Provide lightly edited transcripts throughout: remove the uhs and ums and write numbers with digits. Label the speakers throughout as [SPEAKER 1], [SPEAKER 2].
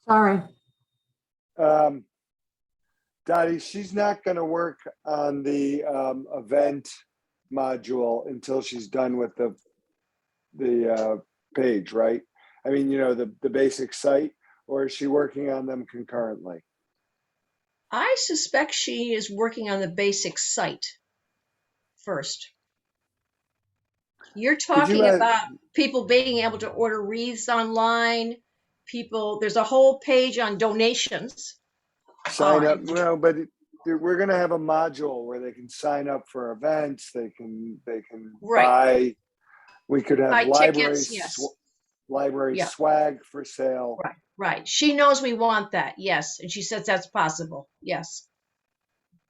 [SPEAKER 1] Sorry.
[SPEAKER 2] Dottie, she's not going to work on the event module until she's done with the page, right? I mean, you know, the basic site, or is she working on them concurrently?
[SPEAKER 3] I suspect she is working on the basic site first. You're talking about people being able to order wreaths online. There's a whole page on donations.
[SPEAKER 2] Sign up, no, but we're going to have a module where they can sign up for events. They can
[SPEAKER 3] Right.
[SPEAKER 2] buy. We could have
[SPEAKER 3] Buy
[SPEAKER 2] library
[SPEAKER 3] tickets, yes.
[SPEAKER 2] library
[SPEAKER 3] Yeah.
[SPEAKER 2] swag for sale.
[SPEAKER 3] Right. She knows we want that. Yes. And she says that's possible. Yes.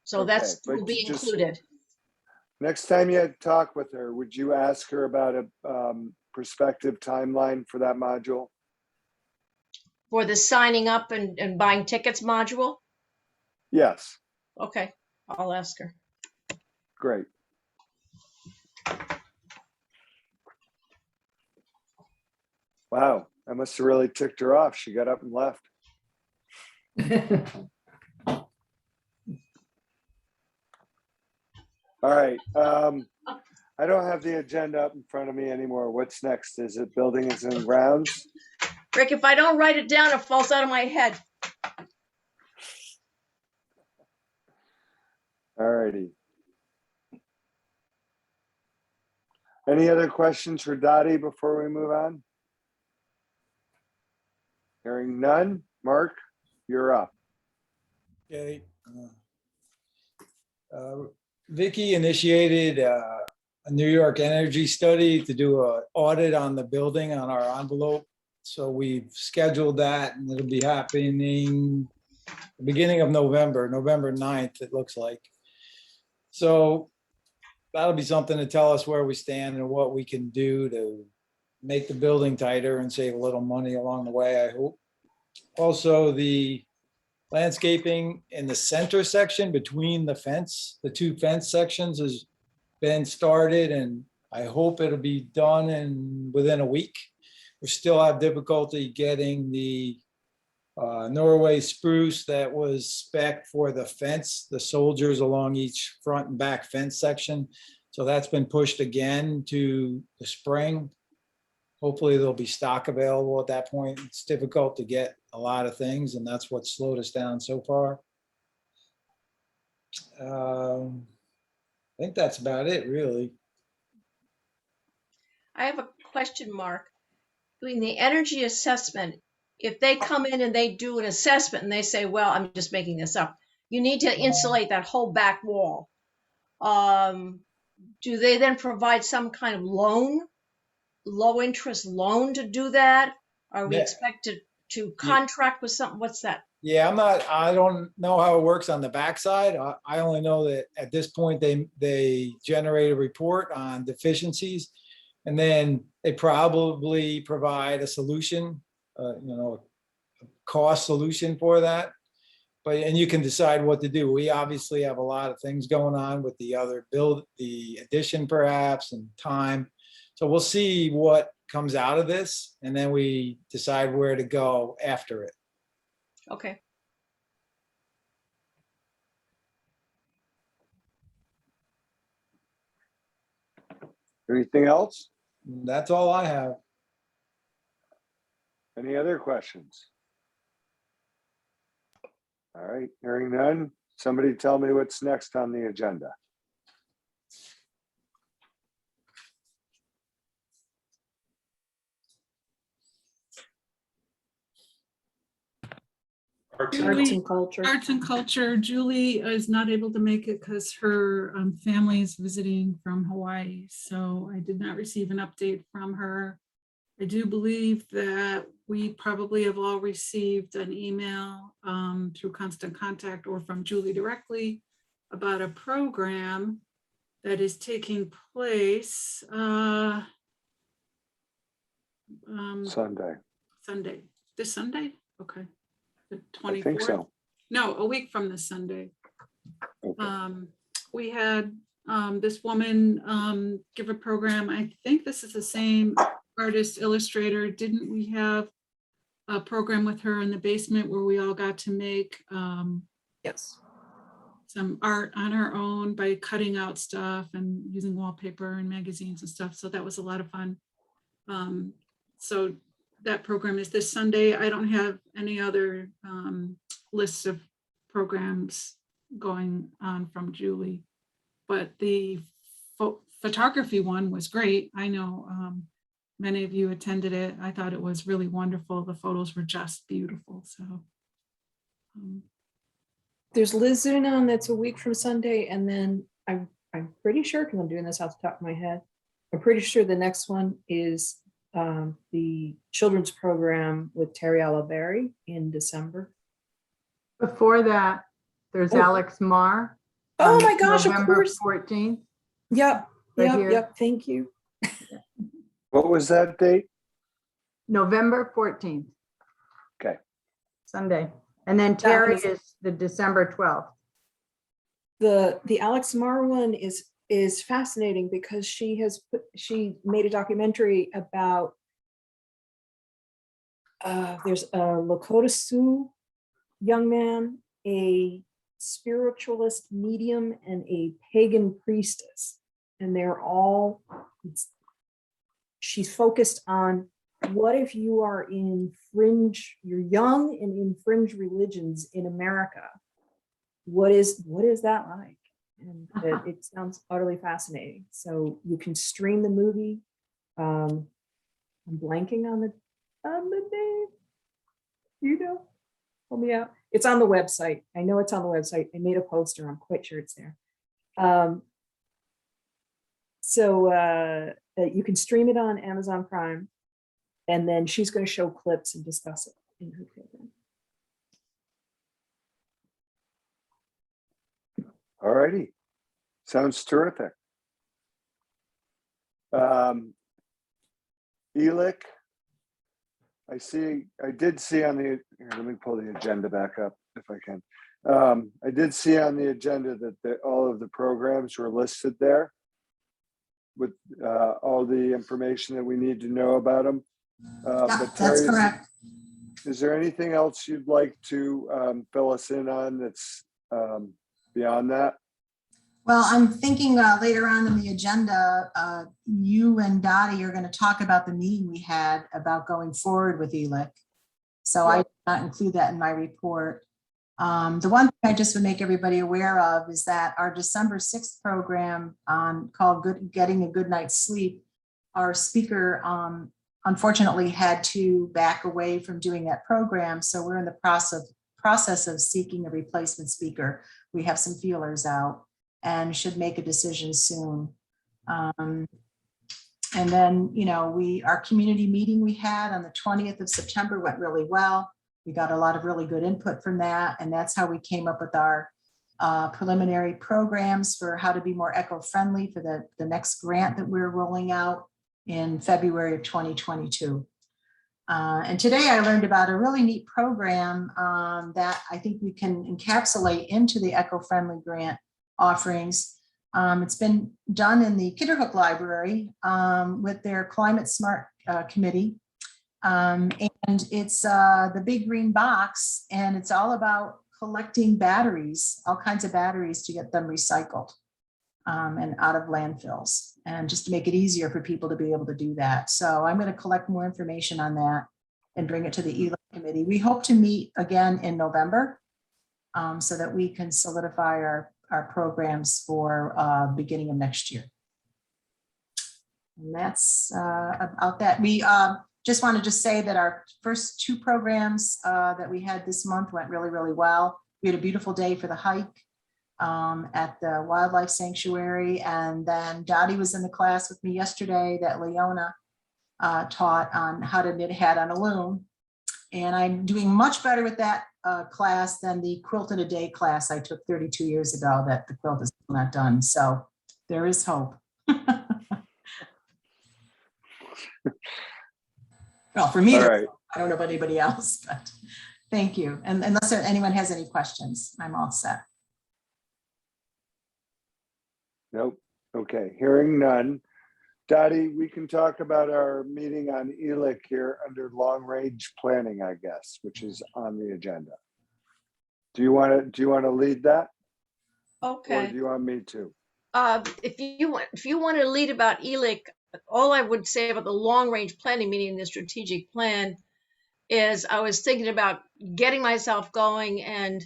[SPEAKER 3] So
[SPEAKER 2] Okay,
[SPEAKER 3] that's
[SPEAKER 2] but
[SPEAKER 3] will be
[SPEAKER 2] just-
[SPEAKER 3] included.
[SPEAKER 2] Next time you talk with her, would you ask her about a prospective timeline for that module?
[SPEAKER 3] For the signing up and buying tickets module?
[SPEAKER 2] Yes,
[SPEAKER 3] Okay. I'll ask her.
[SPEAKER 2] great. Wow, I must have really ticked her off. She got up and left. All right. I don't have the agenda up in front of me anymore. What's next? Is it buildings and grounds?
[SPEAKER 3] Rick, if I don't write it down, it falls out of my head.
[SPEAKER 2] All righty. Any other questions for Dottie before we move on? Hearing none. Mark, you're up.
[SPEAKER 4] Okay. Vicky initiated a New York energy study to do an audit on the building on our envelope. So we've scheduled that and it'll be happening the beginning of November 9th, it looks like. So that'll be something to tell us where we stand and what we can do to make the building tighter and save a little money along the way, I hope. Also, the landscaping in the center section between the two fence sections has been started, and I hope it'll be done within a week. We still have difficulty getting the Norway spruce that was spec for the fence, the soldiers along each front and back fence section. So that's been pushed again to the spring. Hopefully there'll be stock available at that point. It's difficult to get a lot of things, and that's what slowed us down so far. I think that's about it, really.
[SPEAKER 3] I have a question, Mark. Doing the energy assessment, if they come in and they do an assessment and they say, well, I'm just making this up, you need to insulate that whole back wall. Do they then provide some kind of loan, low interest loan to do that? Are we
[SPEAKER 4] Yeah.
[SPEAKER 3] expected to contract with something? What's that?
[SPEAKER 4] Yeah, I don't know how it works on the backside. I only know that at this point, they generate a report on deficiencies. And then they probably provide a solution, a cost solution for that. And you can decide what to do. We obviously have a lot of things going on with the addition perhaps, and time. So we'll see what comes out of this, and then we decide where to go after it.
[SPEAKER 3] Okay.
[SPEAKER 2] Anything else?
[SPEAKER 4] That's all I have.
[SPEAKER 2] Any other questions? All right, hearing none. Somebody tell me what's next on the agenda.
[SPEAKER 1] Arts and culture.
[SPEAKER 5] Arts and culture. Julie is not able to make it because her family is visiting from Hawaii. So I did not receive an update from her. I do believe that we probably have all received an email through Constant Contact or from Julie directly about a program that is taking place
[SPEAKER 2] Sunday.
[SPEAKER 5] This Sunday? Okay. The 24th?
[SPEAKER 2] I think so.
[SPEAKER 5] No, a week from this Sunday.
[SPEAKER 2] Okay.
[SPEAKER 5] We had this woman give a program. I think this is the same artist illustrator. Didn't we have a program with her in the basement where we all got to make
[SPEAKER 1] Yes.
[SPEAKER 5] some art on our own by cutting out stuff and using wallpaper and magazines and stuff. So that was a lot of fun. So that program is this Sunday. I don't have any other lists of programs going on from Julie, but the photography one was great. I know many of you attended it. I thought it was really wonderful. The photos were just beautiful. So
[SPEAKER 1] There's Liz Zunon, that's a week from Sunday, and then I'm pretty sure, because I'm doing this off the top of my head, I'm pretty sure the next one is the children's program with Terry Alaberry in December.
[SPEAKER 6] Before that, there's
[SPEAKER 1] Oh.
[SPEAKER 6] Alex Marr.
[SPEAKER 1] Oh
[SPEAKER 6] on
[SPEAKER 1] my gosh, of
[SPEAKER 6] November
[SPEAKER 1] course.
[SPEAKER 6] 14th.
[SPEAKER 1] Yep,
[SPEAKER 6] Right here.
[SPEAKER 1] yep, thank you.
[SPEAKER 2] What was that date?
[SPEAKER 6] November 14th.
[SPEAKER 2] Okay.
[SPEAKER 6] Sunday. And then Terry
[SPEAKER 1] is-
[SPEAKER 6] is the December 12th.
[SPEAKER 1] The Alex Marr one is fascinating because she made a documentary about there's a Lakota Sioux young man, a spiritualist medium, and a pagan priestess, and they're all she's focused on what if you are in fringe, you're young and in fringe religions in America. What is that like? And it sounds utterly fascinating. So you can stream the movie. I'm blanking on the name. You know, help me out. It's on the website. I know it's on the website. I made a poster. I'm quite sure it's there. So you can stream it on Amazon Prime, and then she's going to show clips and discuss it in her program.
[SPEAKER 2] All righty. Sounds terrific. ELIC, I did see on the, here, let me pull the agenda back up if I can. I did see on the agenda that all of the programs were listed there with all the information that we need to know about them. But
[SPEAKER 7] That's
[SPEAKER 2] Terry,
[SPEAKER 7] correct.
[SPEAKER 2] is there anything else you'd like to fill us in on that's beyond that?
[SPEAKER 7] Well, I'm thinking later on in the agenda, you and Dottie are going to talk about the meeting we had about going forward with ELIC. So I did not include that in my report. The one thing I just would make everybody aware of is that our December 6th program called Getting a Good Night's Sleep, our speaker unfortunately had to back away from doing that program. So we're in the process of seeking a replacement speaker. We have some feelers out and should make a decision soon. And then, you know, our community meeting we had on the 20th of September went really well. We got a lot of really good input from that. And that's how we came up with our preliminary programs for how to be more eco-friendly for the next grant that we're rolling out in February of 2022. And today I learned about a really neat program that I think we can encapsulate into the eco-friendly grant offerings. It's been done in the Kitterhook Library with their Climate Smart Committee. And it's the Big Green Box, and it's all about collecting batteries, all kinds of batteries, to get them recycled and out of landfills, and just to make it easier for people to be able to do that. So I'm going to collect more information on that and bring it to the ELIC committee. We hope to meet again in November so that we can solidify our programs for beginning of next year. And that's about that. We just want to just say that our first two programs that we had this month went really, really well. We had a beautiful day for the hike at the Wildlife Sanctuary. And then Dottie was in the class with me yesterday that Leona taught on how to knit a hat on a loom. And I'm doing much better with that class than the Quilt in a Day class I took 32 years ago that the quilt is still not done. So there is hope. Well, for me,
[SPEAKER 2] All right.
[SPEAKER 7] I don't know about anybody else, but thank you. And unless anyone has any questions, I'm all set.
[SPEAKER 2] Nope. Okay. Hearing none. Dottie, we can talk about our meeting on ELIC here under long-range planning, I guess, which is on the agenda. Do you want to lead that? Or
[SPEAKER 3] Okay.
[SPEAKER 2] do you want me to?
[SPEAKER 3] If you want to lead about ELIC, all I would say about the long range planning meeting, the strategic plan, is I was thinking about getting myself going and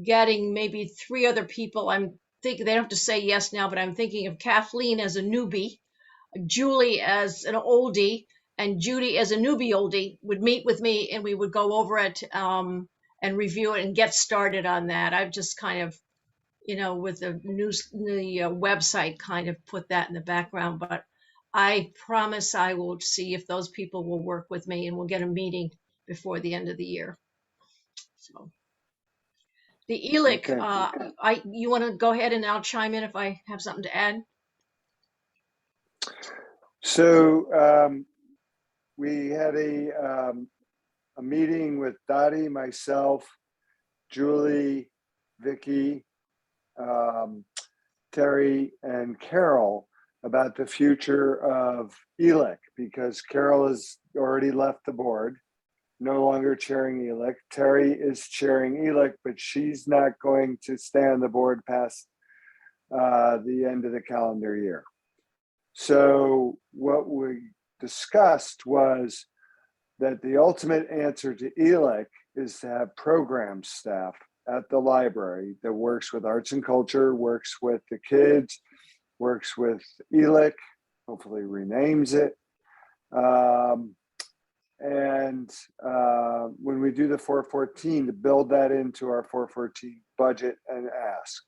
[SPEAKER 3] getting maybe 3 other people. I'm thinking they don't have to say yes now, but I'm thinking of Kathleen as a newbie, Julie as an oldie, and Judy as a newbie oldie would meet with me and we would go over it and review it and get started on that. I've just kind of, with the website, kind of put that in the background, but I promise I will see if those people will work with me and we'll get a meeting before the end of the year. So the ELIC,
[SPEAKER 2] Okay.
[SPEAKER 3] you want to go ahead and I'll chime in if I have something to add.
[SPEAKER 2] So we had a meeting with Dottie, myself, Julie, Vicky, Terry, and Carol about the future of ELIC, because Carol has already left the board, no longer chairing ELIC. Terry is chairing ELIC, but she's not going to stay on the board past the end of the calendar year. So what we discussed was that the ultimate answer to ELIC is to have program staff at the library that works with arts and culture, works with the kids, works with ELIC, hopefully renames it. When we do the 414, to build that into our 414 budget and ask.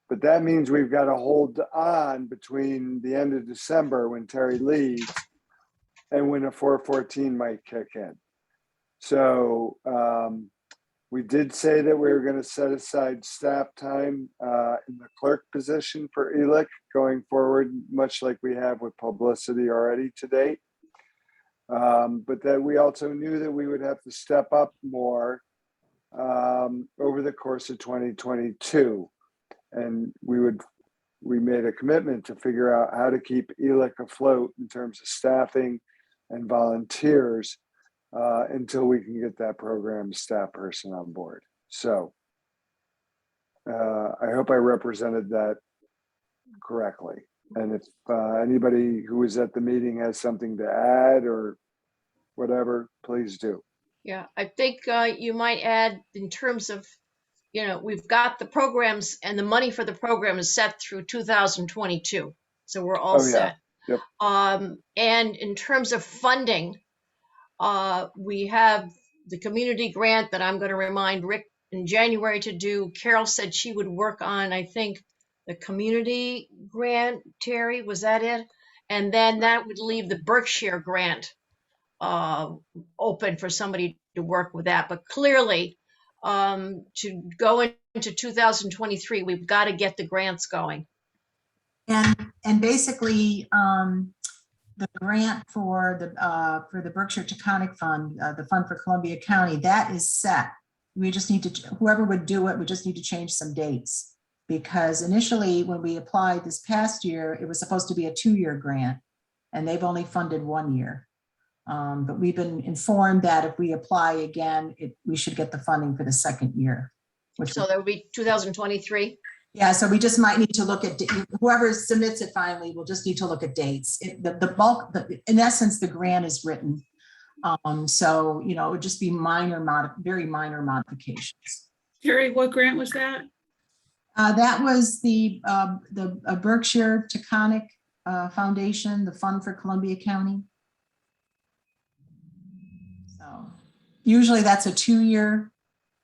[SPEAKER 2] But that means we've got to hold on between the end of December when Terry leaves and when a 414 might kick in. So we did say that we were going to set aside staff time in the clerk position for ELIC going forward, much like we have with publicity already to date. But that we also knew that we would have to step up more over the course of 2022. And we made a commitment to figure out how to keep ELIC afloat in terms of staffing and volunteers until we can get that program staff person on board. So I hope I represented that correctly. And if anybody who was at the meeting has something to add or whatever, please do.
[SPEAKER 3] Yeah, I think you might add in terms of, we've got the programs and the money for the program is set through 2022. So we're all set.
[SPEAKER 2] Yep.
[SPEAKER 3] And in terms of funding, we have the community grant that I'm going to remind Rick in January to do. Carol said she would work on, I think, the community grant. Terry, was that it? And then that would leave the Berkshire grant open for somebody to work with that. But clearly, to go into 2023, we've got to get the grants going.
[SPEAKER 7] And basically, the grant for the Berkshire Taconic Fund, the Fund for Columbia County, that is set. We just need to, whoever would do it, we just need to change some dates. Because initially, when we applied this past year, it was supposed to be a 2-year grant, and they've only funded 1 year. But we've been informed that if we apply again, we should get the funding for the 2nd year.
[SPEAKER 3] So that would be 2023?
[SPEAKER 7] Yeah, so we just might need to look at, whoever submits it finally, we'll just need to look at dates. The bulk, in essence, the grant is written. So, it would just be very minor modifications.
[SPEAKER 5] Terry, what grant was that?
[SPEAKER 7] That was the Berkshire Taconic Foundation, the Fund for Columbia County. So usually that's a 2-year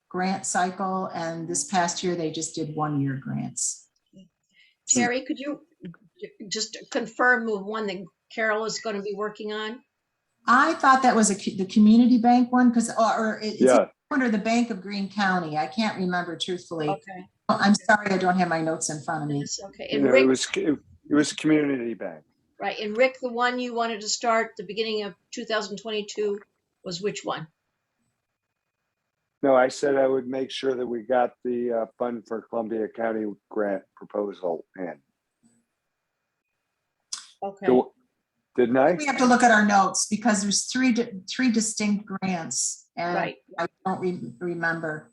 [SPEAKER 7] grant cycle, and this past year they just did 1-year grants.
[SPEAKER 3] Terry, could you just confirm the one that Carol is going to be working on?
[SPEAKER 7] I thought that was the community bank one, because it's
[SPEAKER 2] Yeah.
[SPEAKER 7] under the Bank of Greene County. I can't remember truthfully.
[SPEAKER 3] Okay.
[SPEAKER 7] I'm sorry, I don't have my notes in front of me.
[SPEAKER 3] Yes, okay. And Rick,
[SPEAKER 2] It was community bank.
[SPEAKER 3] right. And Rick, the one you wanted to start the beginning of 2022 was which one?
[SPEAKER 2] No, I said I would make sure that we got the Fund for Columbia County grant proposal in.
[SPEAKER 3] Okay,
[SPEAKER 2] Didn't I?
[SPEAKER 7] We have to look at our notes because there's three distinct grants and
[SPEAKER 3] right.
[SPEAKER 7] I don't remember.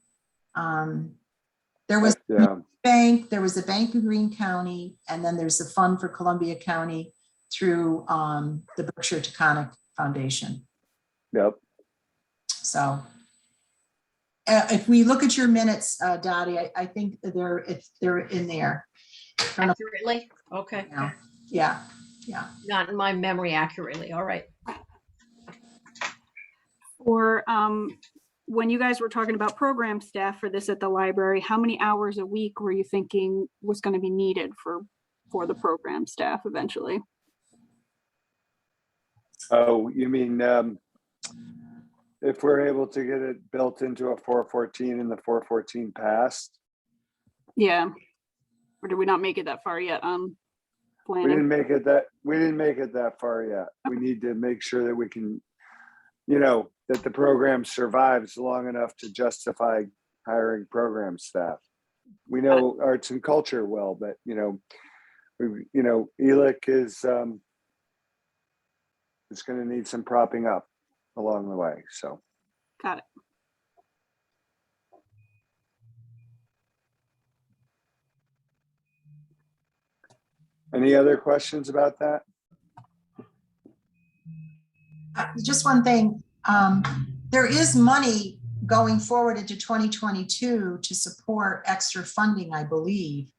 [SPEAKER 7] There was
[SPEAKER 2] Yeah,
[SPEAKER 7] bank, there was a Bank of Greene County, and then there's the Fund for Columbia County through the Berkshire Taconic Foundation.
[SPEAKER 2] yep.
[SPEAKER 7] So if we look at your minutes, Dottie, I think they're in there. I don't know
[SPEAKER 3] Accurately? Okay.
[SPEAKER 7] now. Yeah,
[SPEAKER 3] Not in my memory accurately. All right.
[SPEAKER 8] Or when you guys were talking about program staff for this at the library, how many hours a week were you thinking was going to be needed for the program staff eventually?
[SPEAKER 2] Oh, you mean if we're able to get it built into a 414 and the 414 passed?
[SPEAKER 8] Yeah. Or did we not make it that far yet?
[SPEAKER 2] We
[SPEAKER 8] Planning.
[SPEAKER 2] didn't make it that far yet. We need to make sure that we can, that the program survives long enough to justify hiring program staff. We know arts and culture well, but ELIC is going to need some propping up along the way. So
[SPEAKER 8] Got it.
[SPEAKER 2] any other questions about that?
[SPEAKER 7] just one thing. There is money going forward into 2022 to support extra funding, I believe,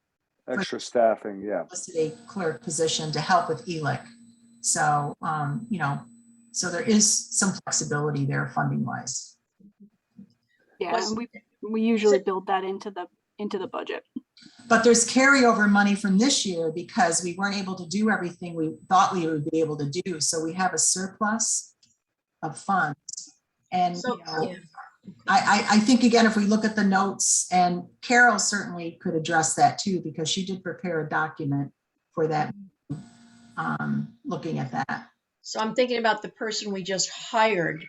[SPEAKER 2] Extra staffing, yeah.
[SPEAKER 7] a clerk position to help with ELIC. So, so there is some flexibility there funding wise.
[SPEAKER 8] Yeah,
[SPEAKER 3] Was-
[SPEAKER 8] and we usually build that into the budget.
[SPEAKER 7] But there's carryover money from this year because we weren't able to do everything we thought we would be able to do. So we have a surplus of funds. And
[SPEAKER 3] So, yeah.
[SPEAKER 7] I think, again, if we look at the notes, and Carol certainly could address that too, because she did prepare a document for that, looking at that.
[SPEAKER 3] So I'm thinking about the person we just hired.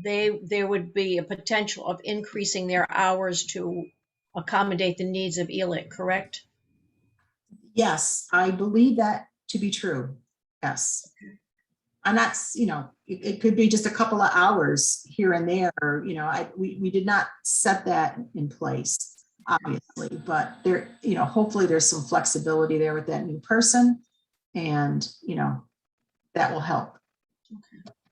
[SPEAKER 3] There would be a potential of increasing their hours to accommodate the needs of ELIC, correct?
[SPEAKER 7] Yes, I believe that to be true. Yes. And that's, it could be just a couple of hours here and there, we did not set that in place, obviously, but there, hopefully there's some flexibility there with that new person and, that will help.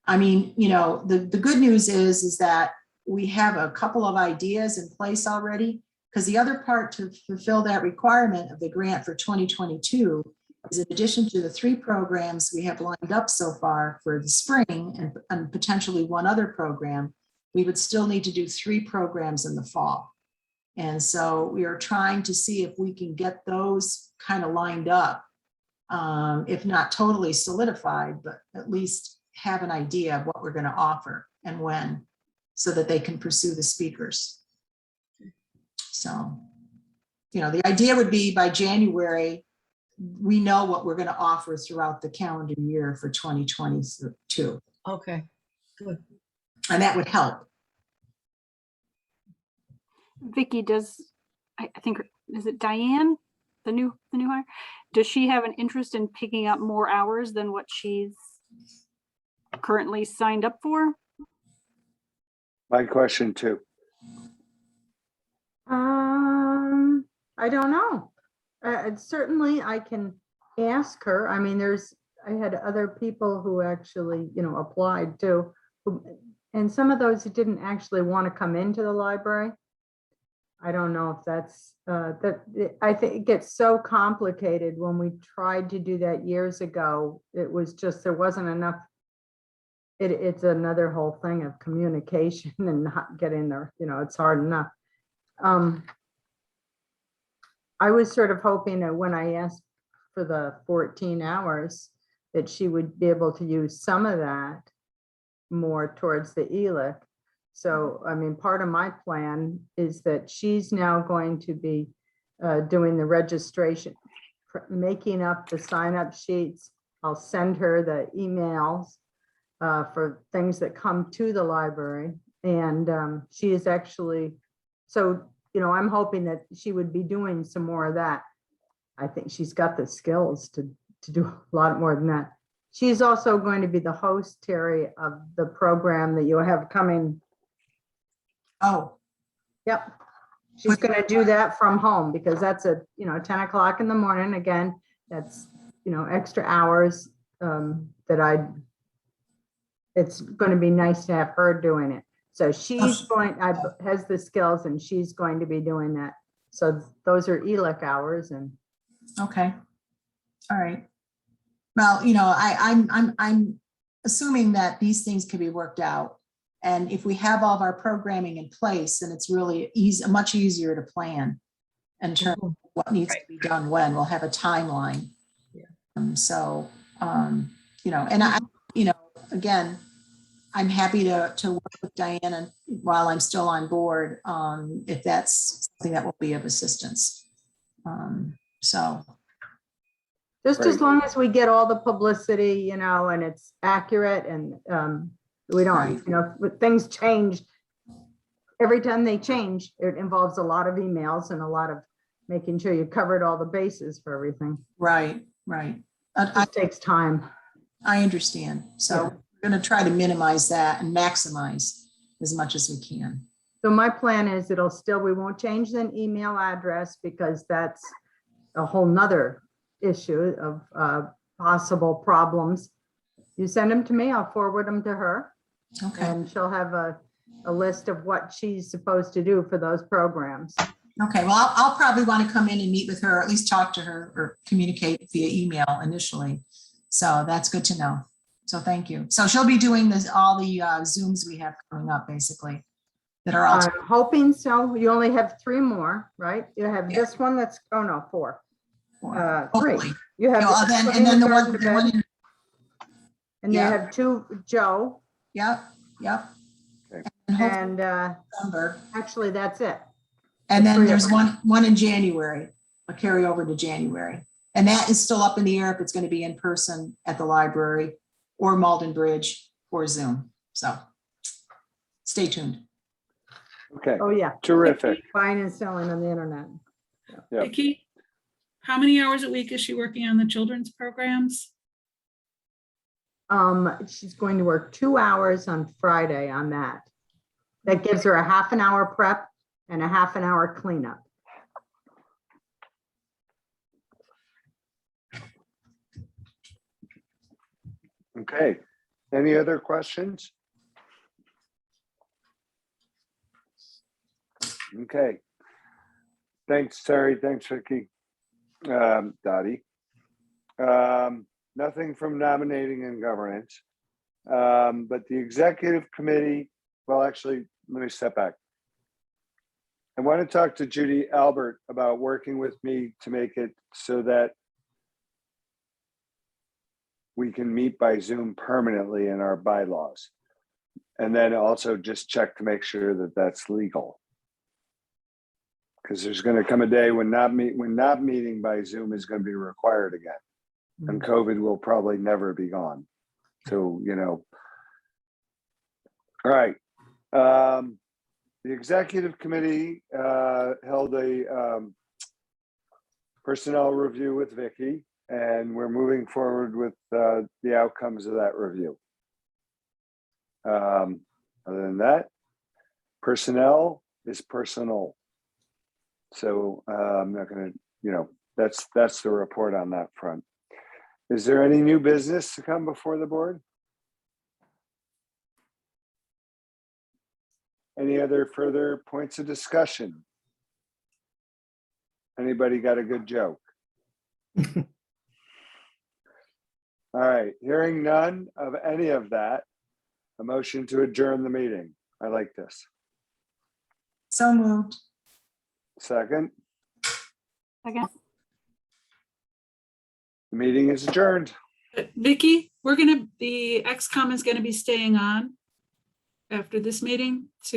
[SPEAKER 7] I mean, the good news is that we have a couple of ideas in place already, because the other part to fulfill that requirement of the grant for 2022 is, in addition to the 3 programs we have lined up so far for the spring and potentially one other program, we would still need to do 3 programs in the fall. And so we are trying to see if we can get those kind of lined up, if not totally solidified, but at least have an idea of what we're going to offer and when, so that they can pursue the speakers. So, the idea would be by January, we know what we're going to offer throughout the calendar year for 2022.
[SPEAKER 3] Okay, good.
[SPEAKER 7] And that would help.
[SPEAKER 8] Vicky, I think, is it Diane, the new hire? Does she have an interest in picking up more hours than what she's currently signed up for?
[SPEAKER 2] My question too.
[SPEAKER 6] I don't know. Certainly I can ask her. I mean, I had other people who actually, applied too. And some of those who didn't actually want to come into the library. I don't know if that's, I think it gets so complicated. When we tried to do that years ago, it was just, there wasn't enough. It's another whole thing of communication and not getting there, it's hard enough. I was sort of hoping that when I asked for the 14 hours, that she would be able to use some of that more towards the ELIC. So, I mean, part of my plan is that she's now going to be doing the registration, making up the sign-up sheets. I'll send her the emails for things that come to the library. And she is actually, so, I'm hoping that she would be doing some more of that. I think she's got the skills to to do a lot more than that. She's also going to be the host, Terry, of the program that you have coming.
[SPEAKER 7] Oh,
[SPEAKER 6] Yep. She's going to do that from home because that's at, 10 o'clock in the morning. Again, that's, extra hours it's going to be nice to have her doing it. So she's has the skills and she's going to be doing that. So those are ELIC hours and.
[SPEAKER 7] okay. All right. Well, I'm assuming that these things can be worked out. And if we have all of our programming in place, then it's really much easier to plan in terms of what needs to be done when. We'll have a timeline. Again, I'm happy to work with Diana while I'm still on board, if that's something that will be of assistance.
[SPEAKER 6] Just as
[SPEAKER 2] Right.
[SPEAKER 6] long as we get all the publicity, and it's accurate and we don't,
[SPEAKER 7] Right.
[SPEAKER 6] things change. Every time they change, it involves a lot of emails and a lot of making sure you covered all the bases for everything.
[SPEAKER 7] Right.
[SPEAKER 6] It takes time.
[SPEAKER 7] I understand. So we're going to try to minimize that and maximize as much as we can.
[SPEAKER 6] So my plan is we won't change the email address because that's a whole nother issue of possible problems. You send them to me, I'll forward them to her.
[SPEAKER 7] Okay.
[SPEAKER 6] And she'll have a list of what she's supposed to do for those programs.
[SPEAKER 7] Okay. Well, I'll probably want to come in and meet with her, or at least talk to her or communicate via email initially. So that's good to know. So thank you. So she'll be doing all the Zooms we have coming up, basically, that are all.
[SPEAKER 6] I'm hoping so. You only have 3 more, right? You have this one that's, 4. 3.
[SPEAKER 7] Hopefully.
[SPEAKER 6] You have.
[SPEAKER 7] Well, and then the one.
[SPEAKER 6] And you have 2, Joe,
[SPEAKER 7] Yep.
[SPEAKER 2] Okay.
[SPEAKER 7] And hopefully
[SPEAKER 6] and
[SPEAKER 7] December.
[SPEAKER 6] actually that's it.
[SPEAKER 7] And then
[SPEAKER 6] 3 of
[SPEAKER 7] there's
[SPEAKER 6] them.
[SPEAKER 7] one in January, a carryover to January. And that is still up in the air if it's going to be in person at the library or Malden Bridge or Zoom. So stay tuned.
[SPEAKER 2] Okay,
[SPEAKER 6] Oh, yeah.
[SPEAKER 2] terrific.
[SPEAKER 6] Buying and selling on the internet.
[SPEAKER 2] Yep.
[SPEAKER 5] Vicki, how many hours a week is she working on the children's programs?
[SPEAKER 6] She's going to work 2 hours on Friday on that. That gives her a half an hour prep and a half an hour cleanup.
[SPEAKER 2] Okay, any other questions? Okay. Thanks, Terry. Thanks, Vicki. Dottie. Nothing from nominating and governance. But the executive committee, well, actually, let me step back. I want to talk to Judy Albert about working with me to make it so that we can meet by Zoom permanently in our bylaws. And then also just check to make sure that that's legal. Because there's going to come a day when not meeting by Zoom is going to be required again. And COVID will probably never be gone. So, all right. The executive committee held a personnel review with Vicki, and we're moving forward with the outcomes of that review. Other than that, personnel is personal. So I'm not going to, that's the report on that front. Is there any new business to come before the board? Any other further points of discussion? Anybody got a good joke? All right, hearing none of any of that, a motion to adjourn the meeting. I like this.
[SPEAKER 7] So moved.
[SPEAKER 2] Second,
[SPEAKER 8] Again,
[SPEAKER 2] the meeting is adjourned.
[SPEAKER 5] Vicki, the XCOM is gonna be staying on after this meeting to